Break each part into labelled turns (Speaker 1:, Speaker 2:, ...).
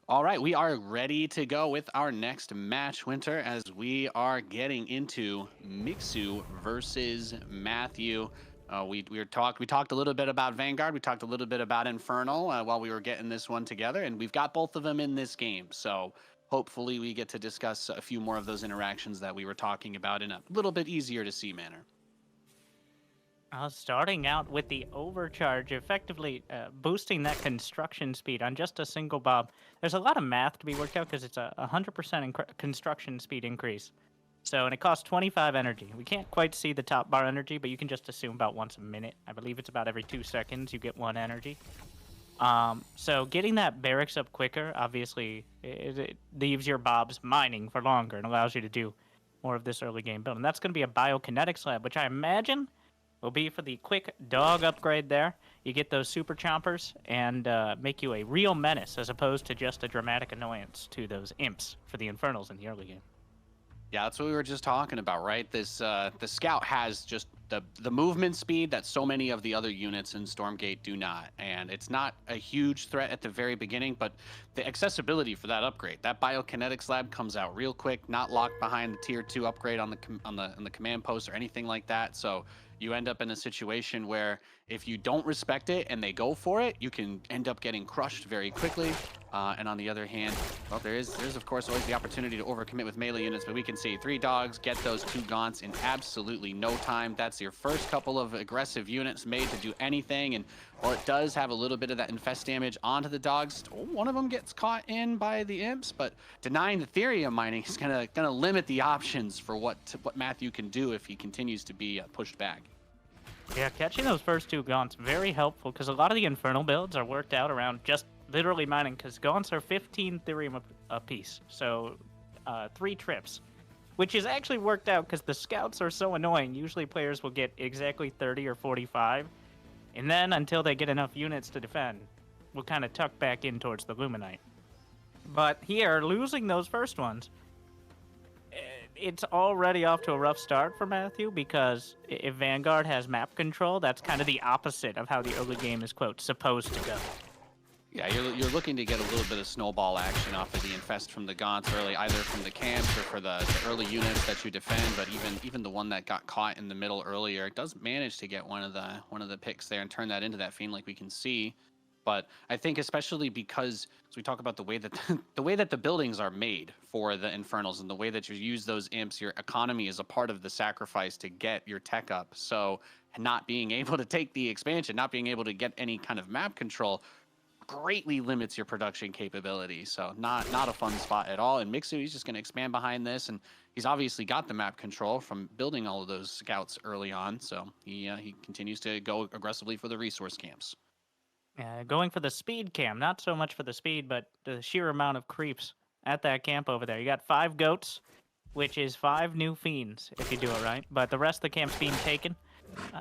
Speaker 1: All right, we are ready to go with our next match, Winter, as we are getting into Mixu versus Matthew. We talked a little bit about Vanguard, we talked a little bit about Infernal while we were getting this one together, and we've got both of them in this game. So hopefully we get to discuss a few more of those interactions that we were talking about in a little bit easier to see manner.
Speaker 2: Starting out with the overcharge, effectively boosting that construction speed on just a single bob. There's a lot of math to be worked out because it's a 100% construction speed increase. So, and it costs 25 energy. We can't quite see the top bar energy, but you can just assume about once a minute. I believe it's about every 2 seconds you get 1 energy. So getting that barracks up quicker, obviously, it leaves your bobs mining for longer and allows you to do more of this early game build. And that's going to be a biokinetics lab, which I imagine will be for the quick dog upgrade there. You get those super chompers and make you a real menace as opposed to just a dramatic annoyance to those imps for the infernals in the early game.
Speaker 1: Yeah, that's what we were just talking about, right? This the scout has just the movement speed that so many of the other units in Stormgate do not, and it's not a huge threat at the very beginning, but the accessibility for that upgrade, that biokinetics lab comes out real quick, not locked behind the tier 2 upgrade on the command post or anything like that. So you end up in a situation where if you don't respect it and they go for it, you can end up getting crushed very quickly. And on the other hand, well, there's of course always the opportunity to overcommit with melee units, but we can see 3 dogs get those 2 gaunts in absolutely no time. That's your first couple of aggressive units made to do anything, and while it does have a little bit of that infest damage onto the dogs, one of them gets caught in by the imps, but denying the Therium mining is gonna limit the options for what Matthew can do if he continues to be pushed back.
Speaker 2: Yeah, catching those first 2 gaunts, very helpful, because a lot of the infernal builds are worked out around just literally mining, because gaunts are 15 Therium a piece, so 3 trips, which is actually worked out because the scouts are so annoying. Usually players will get exactly 30 or 45, and then until they get enough units to defend, we'll kind of tuck back in towards the Luminite. But here, losing those first ones, it's already off to a rough start for Matthew, because if Vanguard has map control, that's kind of the opposite of how the early game is, quote, supposed to go.
Speaker 1: Yeah, you're looking to get a little bit of snowball action off of the infest from the gaunts early, either from the camps or for the early units that you defend. But even the one that got caught in the middle earlier, it does manage to get one of the picks there and turn that into that fiend, like we can see. But I think especially because as we talk about the way that the way that the buildings are made for the infernals and the way that you use those imps, your economy is a part of the sacrifice to get your tech up. So not being able to take the expansion, not being able to get any kind of map control greatly limits your production capability. So not a fun spot at all. And Mixu, he's just going to expand behind this, and he's obviously got the map control from building all of those scouts early on. So he continues to go aggressively for the resource camps.
Speaker 2: Going for the speed cam, not so much for the speed, but the sheer amount of creeps at that camp over there. You got 5 goats, which is 5 new fiends if you do it right, but the rest of the camp's being taken.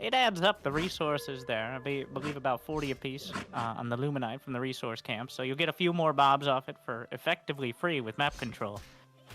Speaker 2: It adds up the resources there. I believe about 40 apiece on the Luminite from the resource camp, so you'll get a few more bobs off it for effectively free with map control.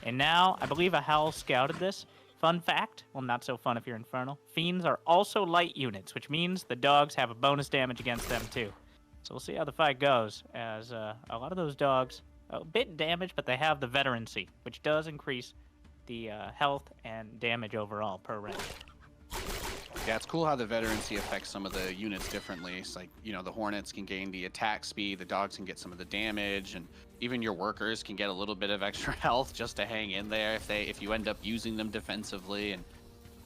Speaker 2: And now, I believe a Howl scouted this. Fun fact, well, not so fun if you're Infernal, fiends are also light units, which means the dogs have a bonus damage against them too. So we'll see how the fight goes, as a lot of those dogs, a bit damaged, but they have the veterancy, which does increase the health and damage overall per rank.
Speaker 1: Yeah, it's cool how the veterancy affects some of the units differently. It's like, the Hornets can gain the attack speed, the dogs can get some of the damage, and even your workers can get a little bit of extra health just to hang in there if you end up using them defensively. And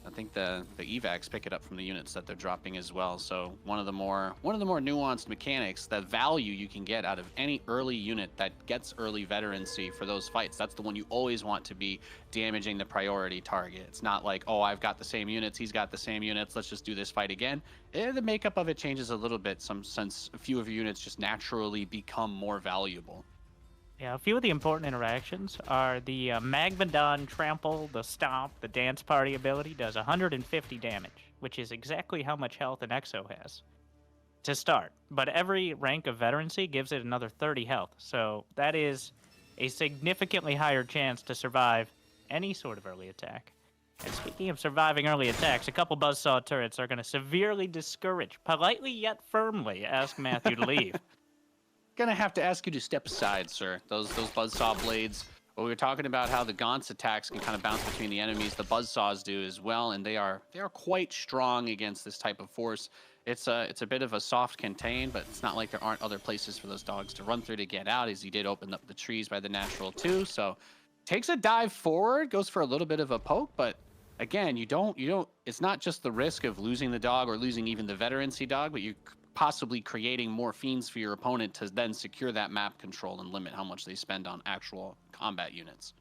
Speaker 1: I think the evacs pick it up from the units that they're dropping as well. So one of the more nuanced mechanics, that value you can get out of any early unit that gets early veterancy for those fights. That's the one you always want to be damaging the priority target. It's not like, oh, I've got the same units, he's got the same units, let's just do this fight again. The makeup of it changes a little bit, since a few of your units just naturally become more valuable.
Speaker 2: Yeah, a few of the important interactions are the Magmadon Trample, the Stomp, the Dance Party ability does 150 damage, which is exactly how much health an Exo has to start. But every rank of veterancy gives it another 30 health, so that is a significantly higher chance to survive any sort of early attack. And speaking of surviving early attacks, a couple Buzzsaw turrets are going to severely discourage, politely yet firmly ask Matthew to leave.
Speaker 1: gonna have to ask you to step aside, sir. Those buzzsaw blades. Well, we were talking about how the Gaunt's attacks can kind of bounce between the enemies. The buzzsaws do as well, and they are quite strong against this type of force. It's a bit of a soft contain, but it's not like there aren't other places for those dogs to run through to get out, as he did open up the trees by the natural too. So takes a dive forward, goes for a little bit of a poke, but again, you don't. It's not just the risk of losing the dog or losing even the veterancy dog, but you possibly creating more fiends for your opponent to then secure that map control and limit how much they spend on actual combat units.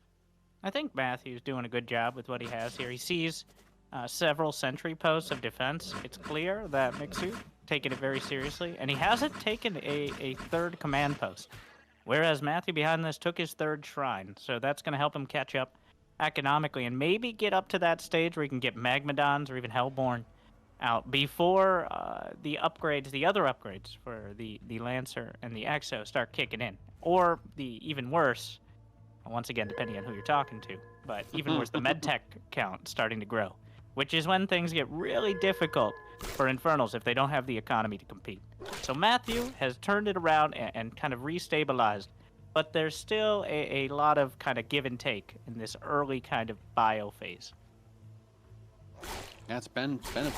Speaker 2: I think Matthew's doing a good job with what he has here. He sees several sentry posts of defense. It's clear that Mixu taking it very seriously, and he hasn't taken a third command post, whereas Matthew behind this took his third shrine, so that's going to help him catch up economically and maybe get up to that stage where he can get Magmadons or even Hellborn out before the other upgrades for the Lancer and the Exo start kicking in. Or the even worse, once again, depending on who you're talking to, but even worse, the medtech count starting to grow, which is when things get really difficult for Infernals if they don't have the economy to compete. So Matthew has turned it around and kind of restabilized, but there's still a lot of kind of give and take in this early kind of bio phase.
Speaker 1: Yeah, it's been a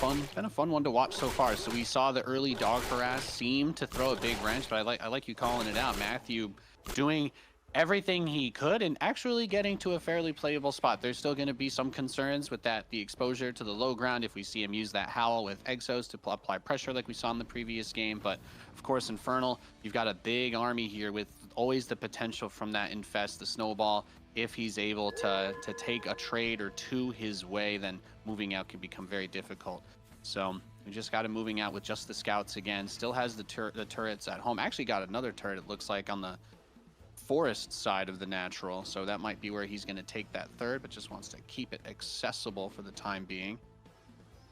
Speaker 1: fun one to watch so far. So we saw the early dog harass seem to throw a big wrench, but I like you calling it out. Matthew doing everything he could and actually getting to a fairly playable spot. There's still going to be some concerns with the exposure to the low ground if we see him use that howl with Exos to apply pressure like we saw in the previous game. But of course, Infernal, you've got a big army here with always the potential from that infest, the snowball. If he's able to take a trade or two his way, then moving out can become very difficult. So we just got him moving out with just the scouts again. Still has the turrets at home. Actually got another turret, it looks like, on the forest side of the natural. So that might be where he's going to take that third, but just wants to keep it accessible for the time being.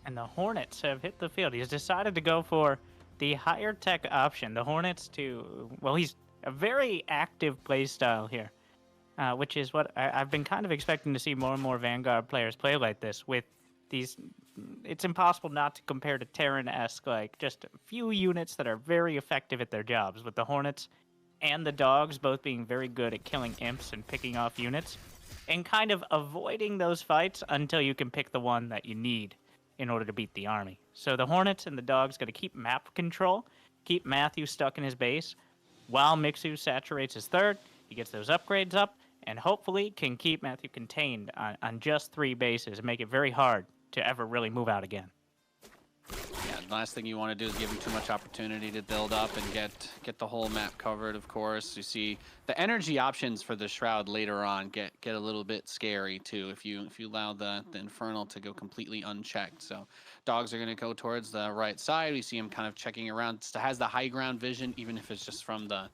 Speaker 2: And the Hornets have hit the field. He's decided to go for the higher tech option. The Hornets he's a very active play style here. Which is what I've been kind of expecting to see more and more Vanguard players play like this with these. It's impossible not to compare to Terran-esque, like just a few units that are very effective at their jobs, with the Hornets and the Dogs both being very good at killing imps and picking off units, and kind of avoiding those fights until you can pick the one that you need in order to beat the army. So the Hornets and the Dogs got to keep map control, keep Matthew stuck in his base, while Mixu saturates his third. He gets those upgrades up, and hopefully can keep Matthew contained on just 3 bases and make it very hard to ever really move out again.
Speaker 1: Yeah, the last thing you want to do is give him too much opportunity to build up and get the whole map covered, of course. You see the energy options for the Shroud later on get a little bit scary too if you allow the Infernal to go completely unchecked. So dogs are going to go towards the right side. We see him kind of checking around. Still has the high ground vision, even if it's just from the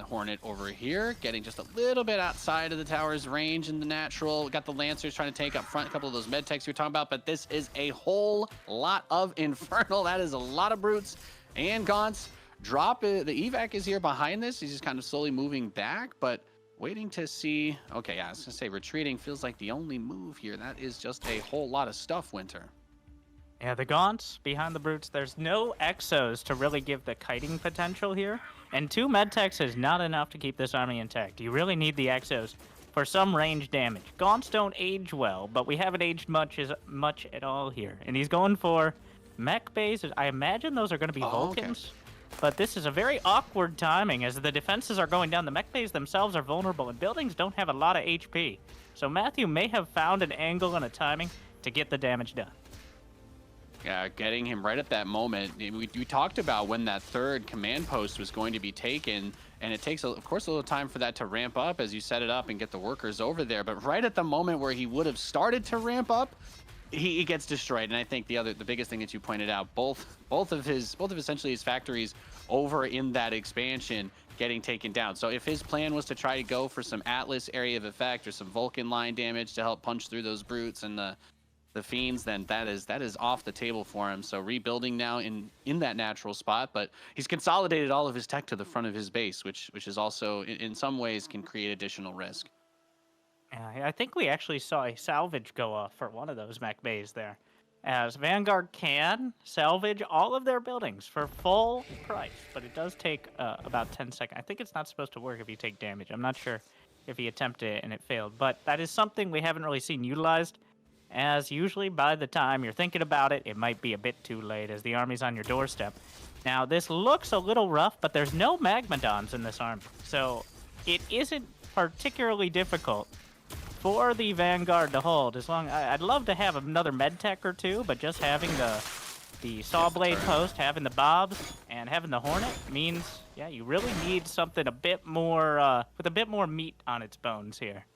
Speaker 1: Hornet over here, getting just a little bit outside of the tower's range in the natural. We got the Lancers trying to take up front, a couple of those med techs you were talking about, but this is a whole lot of Infernal. That is a lot of brutes and Gaunts. Drop it. The evac is here behind this. He's just kind of slowly moving back, but waiting to see. Okay, yeah, I was gonna say retreating feels like the only move here. That is just a whole lot of stuff, Winter.
Speaker 2: Yeah, the Gaunts behind the brutes. There's no Exos to really give the kiting potential here. And 2 medtechs is not enough to keep this army intact. You really need the Exos for some range damage. Gaunts don't age well, but we haven't aged much at all here. And he's going for mech bases. I imagine those are going to be Vulcans. Okay. But this is a very awkward timing as the defenses are going down. The mech bases themselves are vulnerable, and buildings don't have a lot of HP. So Matthew may have found an angle and a timing to get the damage done.
Speaker 1: Yeah, getting him right at that moment. We talked about when that third command post was going to be taken, and it takes, of course, a little time for that to ramp up as you set it up and get the workers over there. But right at the moment where he would have started to ramp up, he gets destroyed. And I think the biggest thing that you pointed out, both of essentially his factories over in that expansion getting taken down. So if his plan was to try to go for some Atlas area of effect or some Vulcan line damage to help punch through those brutes and the fiends, then that is off the table for him. So rebuilding now in that natural spot, but he's consolidated all of his tech to the front of his base, which is also in some ways can create additional risk.
Speaker 2: I think we actually saw a salvage go off for one of those mech bays there. as Vanguard can salvage all of their buildings for full price, but it does take about 10 seconds. I think it's not supposed to work if you take damage. I'm not sure if he attempted it and it failed, but that is something we haven't really seen utilized, as usually by the time you're thinking about it, it might be a bit too late as the army's on your doorstep. Now, this looks a little rough, but there's no Magmadons in this army, so it isn't particularly difficult for the Vanguard to hold. I'd love to have another medtech or two, but just having the saw blade post, having the bobs, and having the Hornet means, yeah, you really need something a bit more with a bit more meat on its bones here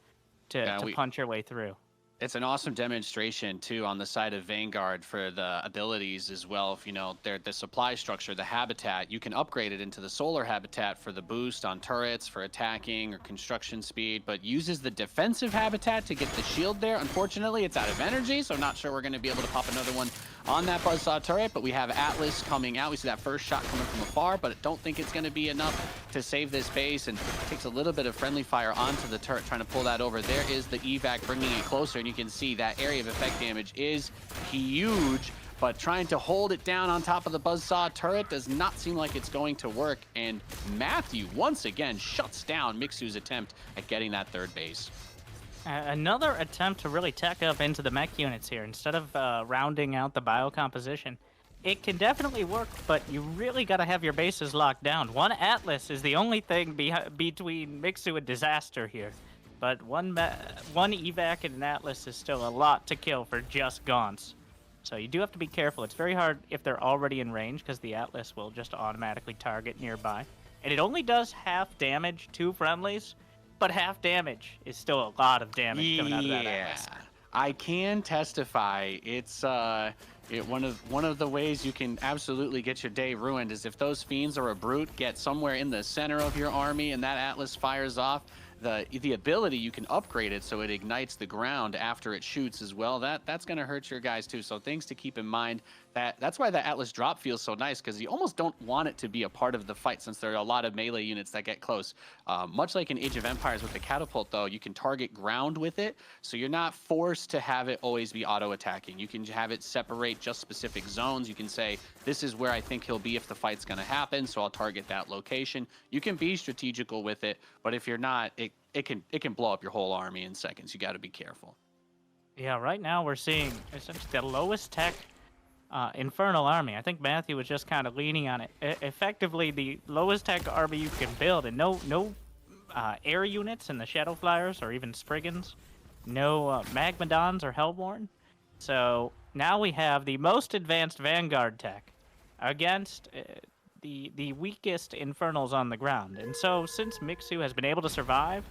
Speaker 2: to punch your way through.
Speaker 1: It's an awesome demonstration too on the side of Vanguard for the abilities as well. If you know the supply structure, the habitat, you can upgrade it into the solar habitat for the boost on turrets for attacking or construction speed, but uses the defensive habitat to get the shield there. Unfortunately, it's out of energy, so not sure we're going to be able to pop another one on that buzzsaw turret, but we have Atlas coming out. We see that first shot coming from afar, but I don't think it's going to be enough to save this base, and takes a little bit of friendly fire onto the turret, trying to pull that over. There is the evac bringing it closer, and you can see that area of effect damage is huge, but trying to hold it down on top of the buzzsaw turret does not seem like it's going to work, and Matthew once again shuts down Mixu's attempt at getting that third base.
Speaker 2: Another attempt to really tech up into the mech units here instead of rounding out the biocomposition. It can definitely work, but you really got to have your bases locked down. One Atlas is the only thing between Mixu and disaster here. But one evac and an Atlas is still a lot to kill for just Gaunts. So you do have to be careful. It's very hard if they're already in range, because the Atlas will just automatically target nearby. And it only does half damage to friendlies, but half damage is still a lot of damage coming out of that Atlas.
Speaker 1: I can testify. It's one of the ways you can absolutely get your day ruined is if those fiends or a brute get somewhere in the center of your army and that Atlas fires off. The ability, you can upgrade it so it ignites the ground after it shoots as well. That's going to hurt your guys too. So things to keep in mind. That's why the Atlas drop feels so nice, because you almost don't want it to be a part of the fight, since there are a lot of melee units that get close. Much like in Age of Empires with the catapult, though, you can target ground with it, so you're not forced to have it always be auto attacking. You can have it separate just specific zones. You can say, this is where I think he'll be if the fight's going to happen, so I'll target that location. You can be strategical with it, but if you're not, it can blow up your whole army in seconds. You got to be careful.
Speaker 2: Yeah, right now we're seeing essentially the lowest tech Infernal army. I think Matthew was just kind of leaning on it. Effectively, the lowest tech army you can build, and no air units in the Shadow Flyers or even Spriggans, no Magmadons or Hellborn. So now we have the most advanced Vanguard tech against the weakest Infernals on the ground. And so since Mixu has been able to survive,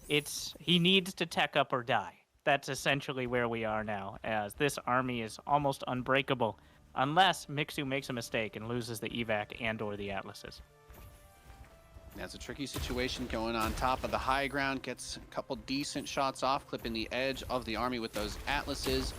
Speaker 2: he needs to tech up or die. That's essentially where we are now, as this army is almost unbreakable unless Mixu makes a mistake and loses the evac and or the Atlases.
Speaker 1: That's a tricky situation going on top of the high ground. Gets a couple decent shots off, clipping the edge of the army with those Atlases.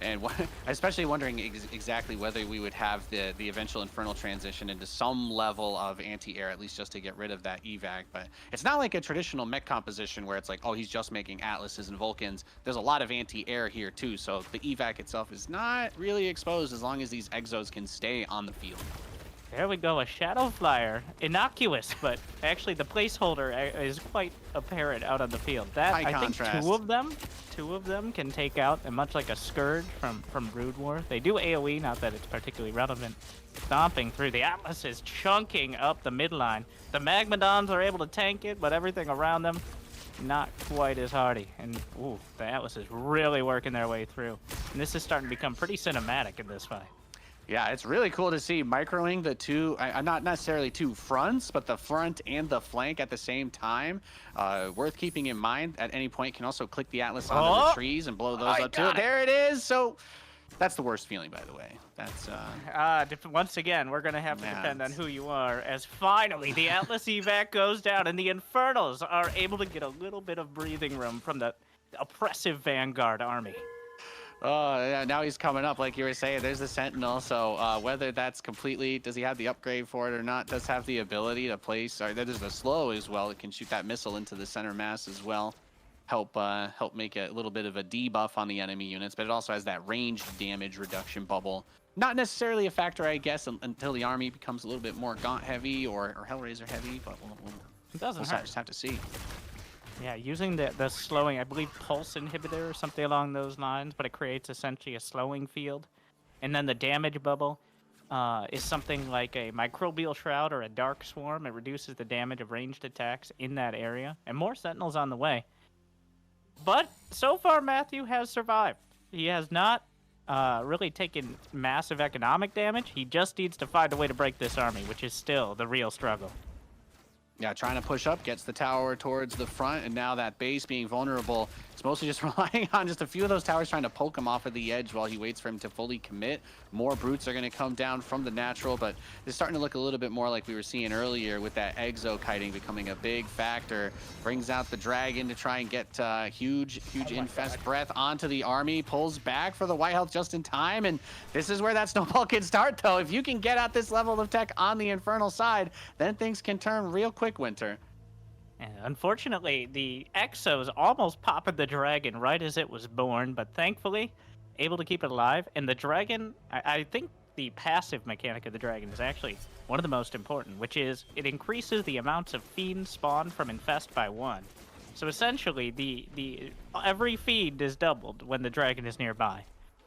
Speaker 1: And especially wondering exactly whether we would have the eventual Infernal transition into some level of anti-air, at least just to get rid of that evac. But it's not like a traditional mech composition where it's like, oh, he's just making Atlases and Vulcans. There's a lot of anti-air here too, so the evac itself is not really exposed as long as these exos can stay on the field.
Speaker 2: There we go, a Shadow Flyer. Innocuous, but actually the placeholder is quite apparent out on the field.
Speaker 1: High contrast.
Speaker 2: Think two of them can take out, and much like a Scourge from Brood War. They do AoE, not that it's particularly relevant. Stomping through. The Atlas is chunking up the midline. The Magmadons are able to tank it, but everything around them, not quite as hardy. And ooh, the Atlas is really working their way through. And this is starting to become pretty cinematic in this fight.
Speaker 1: Yeah, it's really cool to see microing the two, not necessarily two fronts, but the front and the flank at the same time. Worth keeping in mind, at any point can also click the Atlas onto the trees and blow those up too. There it is! So that's the worst feeling, by the way. That's
Speaker 2: once again, we're going to have to depend on who you are, as finally the Atlas evac goes down and the Infernals are able to get a little bit of breathing room from the oppressive Vanguard army.
Speaker 1: Yeah, now he's coming up, like you were saying. There's the Sentinel, so whether that's completely, does he have the upgrade for it or not, does have the ability to place, or there's the slow as well. It can shoot that missile into the center mass as well. help make a little bit of a debuff on the enemy units, but it also has that range damage reduction bubble. Not necessarily a factor, I guess, until the army becomes a little bit more Gaunt heavy or Hellraiser heavy, but
Speaker 2: It doesn't
Speaker 1: we'll
Speaker 2: hurt.
Speaker 1: just have to see.
Speaker 2: Yeah, using the slowing, I believe pulse inhibitor or something along those lines, but it creates essentially a slowing field. And then the damage bubble is something like a microbial shroud or a dark swarm. It reduces the damage of ranged attacks in that area. And more sentinels on the way. But so far, Matthew has survived. He has not really taken massive economic damage. He just needs to find a way to break this army, which is still the real struggle.
Speaker 1: Yeah, trying to push up, gets the tower towards the front, and now that base being vulnerable, it's mostly just relying on just a few of those towers trying to poke him off of the edge while he waits for him to fully commit. More brutes are going to come down from the natural, but it's starting to look a little bit more like we were seeing earlier with that exo-kiting becoming a big factor. Brings out the dragon to try and get huge infest breath onto the army, pulls back for the white health just in time, and this is where that snowball can start, though. If you can get at this level of tech on the infernal side, then things can turn real quick, Winter.
Speaker 2: And unfortunately, the Exos almost popped the dragon right as it was born, but thankfully, able to keep it alive. And the dragon, I think the passive mechanic of the dragon is actually one of the most important, which is it increases the amounts of fiends spawned from infest by 1. So essentially, every fiend is doubled when the dragon is nearby.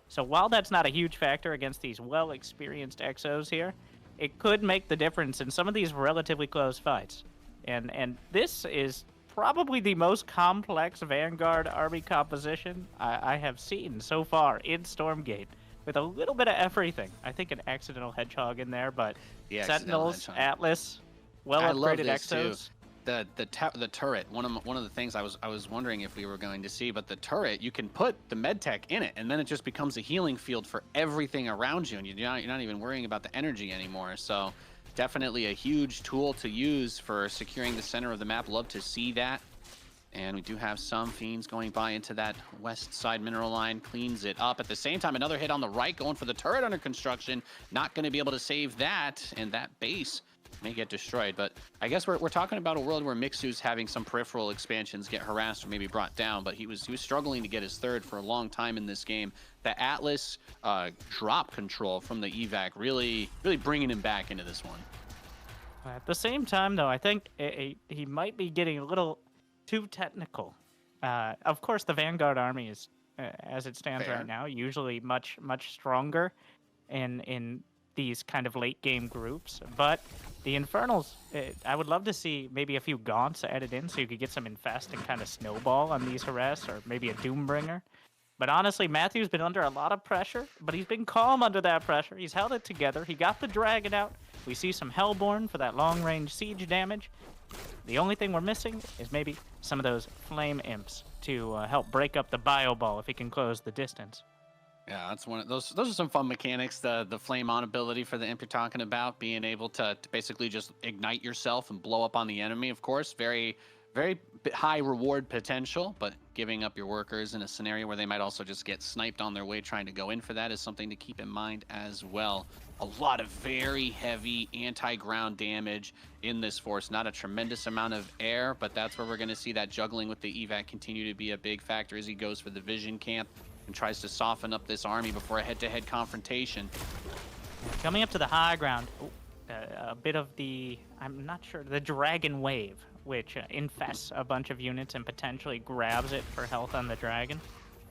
Speaker 2: So while that's not a huge factor against these well-experienced Exos here, it could make the difference in some of these relatively close fights. And this is probably the most complex Vanguard army composition I have seen so far in Stormgate, with a little bit of everything. I think an accidental hedgehog in there, but Sentinels, Atlas, well-upgraded Exos.
Speaker 1: The turret, one of the things I was wondering if we were going to see, but the turret, you can put the medtech in it, and then it just becomes a healing field for everything around you, and you're not even worrying about the energy anymore. So definitely a huge tool to use for securing the center of the map. Love to see that. And we do have some fiends going by into that west side mineral line, cleans it up. At the same time, another hit on the right, going for the turret under construction. Not going to be able to save that, and that base may get destroyed. But I guess we're talking about a world where Mixu's having some peripheral expansions get harassed or maybe brought down, but he was struggling to get his third for a long time in this game. The Atlas drop control from the evac really bringing him back into this one.
Speaker 2: At the same time, though, I think he might be getting a little too technical. Of course, the Vanguard army is, as it stands right now, usually much stronger in these kind of late game groups. But the Infernals, I would love to see maybe a few Gaunts added in so you could get some infest and kind of snowball on these harass, or maybe a Doombringer. But honestly, Matthew's been under a lot of pressure, but he's been calm under that pressure. He's held it together. He got the dragon out. We see some Hellborn for that long-range siege damage. The only thing we're missing is maybe some of those flame imps to help break up the bio ball if he can close the distance.
Speaker 1: Yeah, that's one of those. Those are some fun mechanics. The flame on ability for the imp you're talking about, being able to basically just ignite yourself and blow up on the enemy. Of course, very high reward potential, but giving up your workers in a scenario where they might also just get sniped on their way trying to go in for that is something to keep in mind as well. A lot of very heavy anti-ground damage in this force. Not a tremendous amount of air, but that's where we're going to see that juggling with the evac continue to be a big factor as he goes for the vision camp and tries to soften up this army before a head-to-head confrontation.
Speaker 2: Coming up to the high ground, a bit of the, I'm not sure, the Dragon Wave, which infests a bunch of units and potentially grabs it for health on the dragon.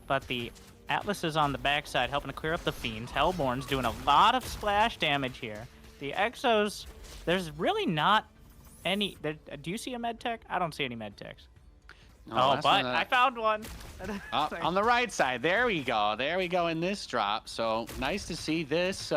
Speaker 2: But the Atlas is on the backside helping to clear up the fiends. Hellborn's doing a lot of splash damage here. The Exos, there's really not any... do you see a medtech? I don't see any medtechs. No, but I found one.
Speaker 1: On the right side. There we go. There we go in this drop. So nice to see this.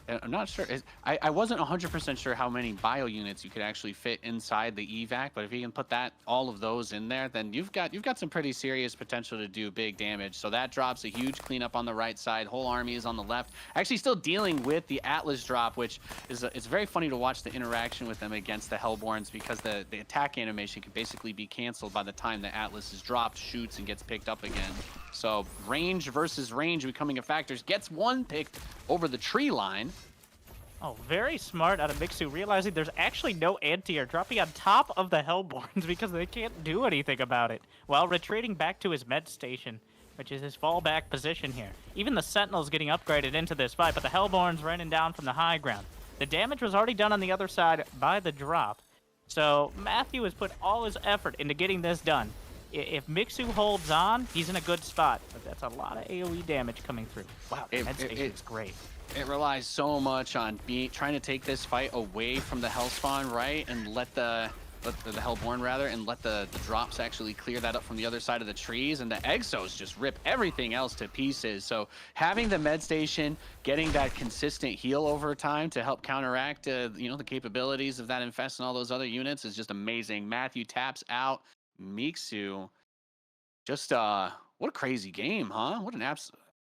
Speaker 1: I'm not sure. I wasn't 100% sure how many bio units you could actually fit inside the evac, but if you can put all of those in there, then you've got some pretty serious potential to do big damage. So that drops a huge cleanup on the right side. Whole army is on the left. Actually, still dealing with the Atlas drop, which is it's very funny to watch the interaction with them against the Hellborns because the attack animation can basically be canceled by the time the Atlas is dropped, shoots, and gets picked up again. So range versus range becoming a factor. Gets one picked over the tree line.
Speaker 2: Oh, very smart out of Mixu, realizing there's actually no anti-air, dropping on top of the Hellborns because they can't do anything about it, while retreating back to his med station, which is his fallback position here. Even the Sentinel's getting upgraded into this fight, but the Hellborn's raining down from the high ground. The damage was already done on the other side by the drop, so Matthew has put all his effort into getting this done. If Mixu holds on, he's in a good spot, but that's a lot of AoE damage coming through. Wow, the med station is great.
Speaker 1: It relies so much on trying to take this fight away from the Hellspawn, right, and let the Hellborn rather, and let the drops actually clear that up from the other side of the trees, and the Exos just rip everything else to pieces. So having the med station, getting that consistent heal over time to help counteract, you know, the capabilities of that Infest and all those other units is just amazing. Matthew taps out. Mixu, just what a crazy game, huh? What an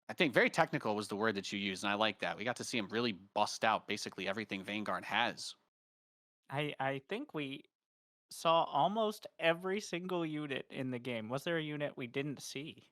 Speaker 1: I think very technical was the word that you used, and I like that. We got to see him really bust out basically everything Vanguard has.
Speaker 2: I think we saw almost every single unit in the game. Was there a unit we didn't see?